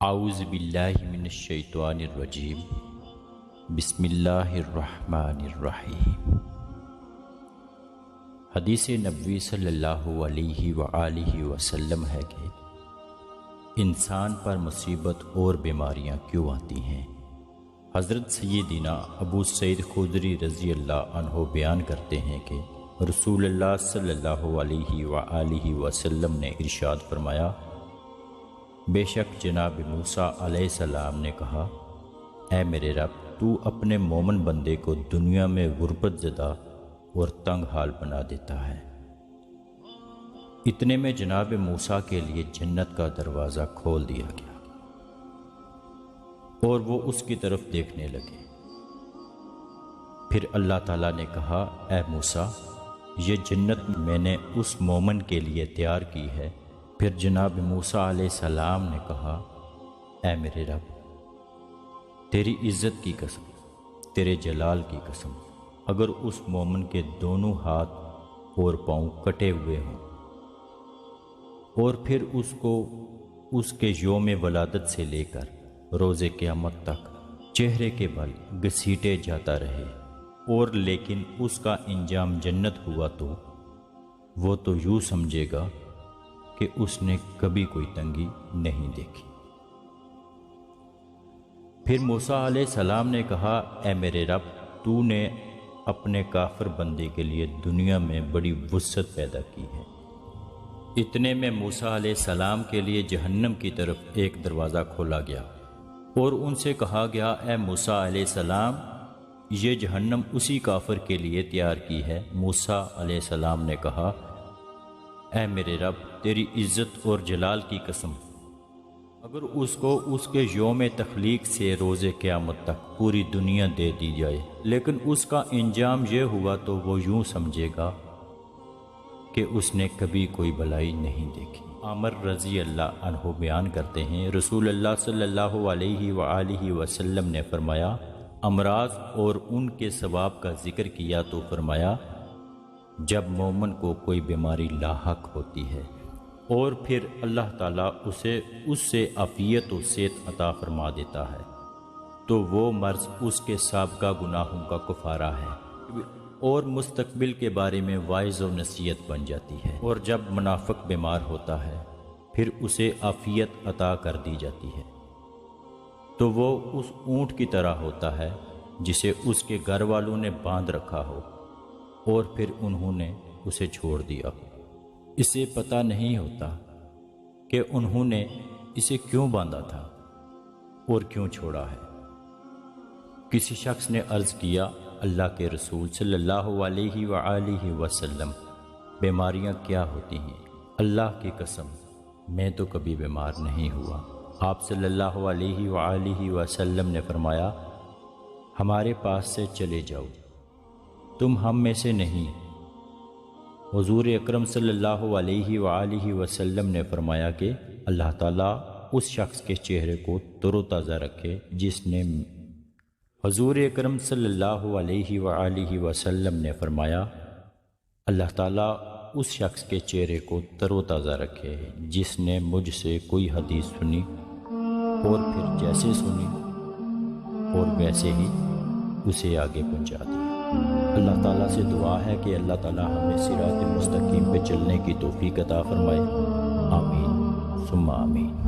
اعوذ باللہ من الشیطان الرجیم بسم اللہ الرحمن الرحیم۔ حدیث نبوی صلی اللہ علیہ وآلہ وسلم ہے کہ انسان پر مصیبت اور بیماریاں کیوں آتی ہیں؟ حضرت سیدنا ابو سعید خدری رضی اللہ عنہ بیان کرتے ہیں کہ رسول اللہ صلی اللہ علیہ وآلہ وسلم نے ارشاد فرمایا، بے شک جناب موسیٰ علیہ السلام نے کہا، اے میرے رب، تو اپنے مومن بندے کو دنیا میں غربت زدہ اور تنگ حال بنا دیتا ہے۔ اتنے میں جناب موسیٰ کے لیے جنت کا دروازہ کھول دیا گیا اور وہ اس کی طرف دیکھنے لگے۔ پھر اللہ تعالیٰ نے کہا، اے موسیٰ، یہ جنت میں نے اس مومن کے لیے تیار کی ہے۔ پھر جناب موسیٰ علیہ السلام نے کہا، اے میرے رب، تیری عزت کی قسم، تیرے جلال کی قسم، اگر اس مومن کے دونوں ہاتھ اور پاؤں کٹے ہوئے ہوں اور پھر اس کو اس کے یوم ولادت سے لے کر روز قیامت تک چہرے کے بل گھسیٹے جاتا رہے اور لیکن اس کا انجام جنت ہوا تو وہ تو یوں سمجھے گا کہ اس نے کبھی کوئی تنگی نہیں دیکھی۔ پھر موسیٰ علیہ السلام نے کہا، اے میرے رب، تو نے اپنے کافر بندے کے لیے دنیا میں بڑی وسعت پیدا کی ہے۔ اتنے میں موسیٰ علیہ السلام کے لیے جہنم کی طرف ایک دروازہ کھولا گیا اور ان سے کہا گیا، اے موسیٰ علیہ السلام، یہ جہنم اسی کافر کے لیے تیار کی ہے۔ موسیٰ علیہ السلام نے کہا، اے میرے رب، تیری عزت اور جلال کی قسم، اگر اس کو اس کے یوم تخلیق سے روز قیامت تک پوری دنیا دے دی جائے لیکن اس کا انجام یہ ہوا تو وہ یوں سمجھے گا کہ اس نے کبھی کوئی بلائی نہیں دیکھی۔ عامر رضی اللہ عنہ بیان کرتے ہیں، رسول اللہ صلی اللہ علیہ وآلہ وسلم نے فرمایا، امراض اور ان کے ثواب کا ذکر کیا تو فرمایا، جب مومن کو کوئی بیماری لاحق ہوتی ہے اور پھر اللہ تعالیٰ اس سے عافیت و صحت عطا فرما دیتا ہے تو وہ مرض اس کے سابقہ گناہوں کا کفارہ ہے اور مستقبل کے بارے میں واعظ و نصیحت بن جاتی ہے۔ اور جب منافق بیمار ہوتا ہے پھر اسے عافیت عطا کر دی جاتی ہے تو وہ اس اونٹ کی طرح ہوتا ہے جسے اس کے گھر والوں نے باندھ رکھا ہو اور پھر انہوں نے اسے چھوڑ دیا ہو۔ اسے پتہ نہیں ہوتا کہ انہوں نے اسے کیوں باندھا تھا اور کیوں چھوڑا ہے۔ کسی شخص نے عرض کیا، اللہ کے رسول صلی اللہ علیہ وآلہ وسلم، بیماریاں کیا ہوتی ہیں؟ اللہ کی قسم، میں تو کبھی بیمار نہیں ہوا۔ آپ صلی اللہ علیہ وآلہ وسلم نے فرمایا، ہمارے پاس سے چلے جاؤ، تم ہم میں سے نہیں۔ حضور اکرم صلی اللہ علیہ وآلہ وسلم نے فرمایا کہ اللہ تعالیٰ اس شخص کے چہرے کو تر و تازہ رکھے جس نے حضور اکرم صلی اللہ علیہ وآلہ وسلم نے فرمایا، اللہ تعالیٰ اس شخص کے چہرے کو تر و تازہ رکھے جس نے مجھ سے کوئی حدیث سنی اور پھر جیسے سنی اور ویسے ہی اسے آگے پہنچا دیا۔ اللہ تعالیٰ سے دعا ہے کہ اللہ تعالیٰ ہمیں صراط مستقیم پہ چلنے کی توفیق عطا فرمائے۔ آمین ثم آمین۔